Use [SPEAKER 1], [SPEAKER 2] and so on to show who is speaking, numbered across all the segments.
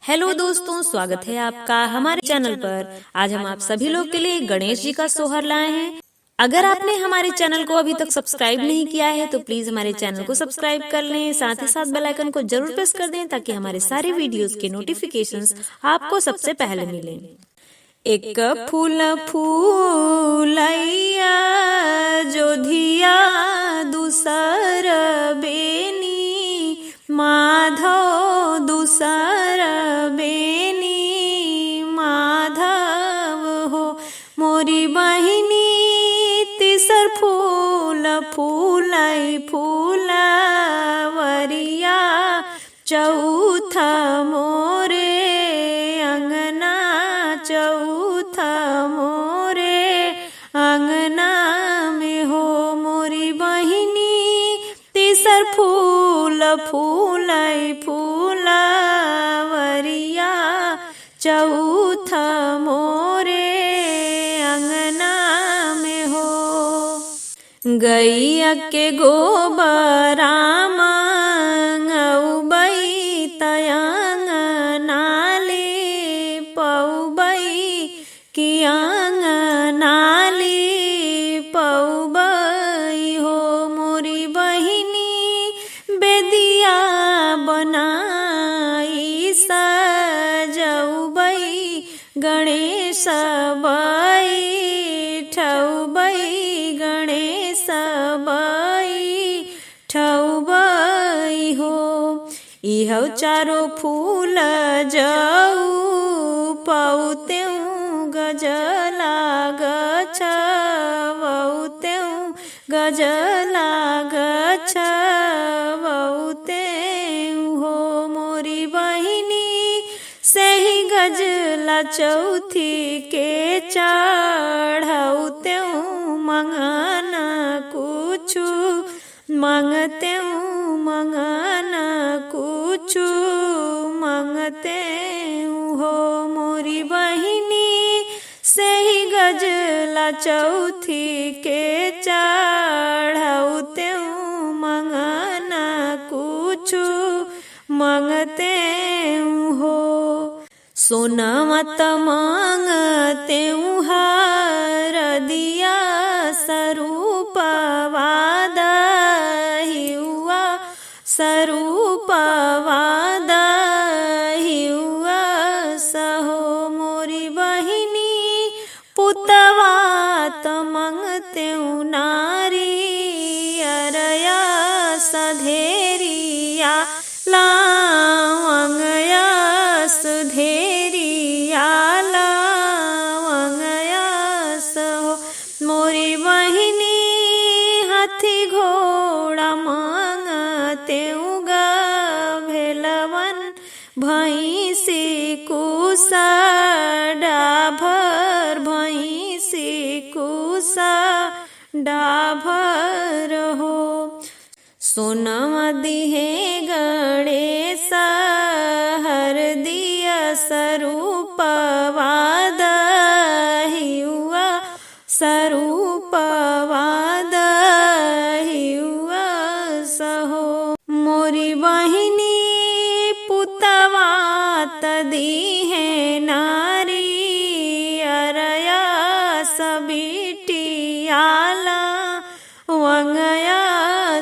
[SPEAKER 1] Hello दोस्तों, स्वागत है आपका हमारे चैनल पर। आज हम आप सभी लोग के लिए गणेश जी का सोहर लाए हैं। अगर आपने हमारे चैनल को अभी तक सब्सक्राइब नहीं किया है तो प्लीज हमारे चैनल को सब्सक्राइब कर लें, साथ ही साथ बेल आइकन को जरूर प्रेस कर दें ताकि हमारे सारे वीडियोस के नोटिफिकेशंस आपको सबसे पहले मिलें। एक फूल फूलैया जोधिया दूसर बेनी माधव दूसर बेनी माधव हो मोरी बहिनी तीसर फूल फूलै फूलवरिया चौथा मोरे अंगना चौथा मोरे अंगना में हो मोरी बहिनी तीसर फूल फूलै फूलवरिया चौथा मोरे अंगना में हो। गैया के गोबरा मंगबै तयंगना ले पौबै कि अंगना ले पौबै हो मोरी बहिनी बेदिया बनाई सजौबै गणेश बैठौबै गणेश बैठौबै हो। इहौ चारो फूल जाऊ पौतेऊ गजला गछवौतेऊ गजला गछवौतेऊ हो मोरी बहिनी सही गजला चौथी के चढ़ौतेऊ मंगन कुछु मंगतेऊ मंगन कुछु मंगतेऊ हो मोरी बहिनी सही गजला चौथी के चढ़ौतेऊ मंगन कुछु मंगतेऊ हो। सोनमा त मांगतेऊ हार दिया सरूपवा दहिउआ सरूपवा दहिउआ सहो मोरी बहिनी पुतवा त मंगतेऊ नारी अरया सधेरिया लावंगया सुधेरिया लावंगया सहो मोरी बहिनी हाथी घोड़ा मांगतेऊ भेलवन भैंसी कुसा डाभर भैंसी कुसा डाभर हो। सोनमा दिहे गणेश हर दिया सरूपवा दहिउआ सरूपवा दहिउआ सहो मोरी बहिनी पुतवा त दिहे नारी अरया सबिटियाला वंगया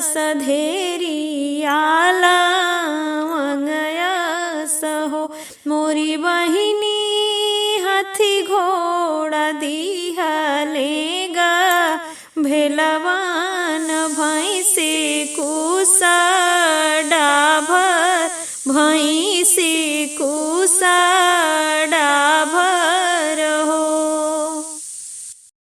[SPEAKER 1] सधेरिया लावंगया सहो मोरी बहिनी हाथी घोड़ा दिहलेगा भेलवान भैंसी कुसा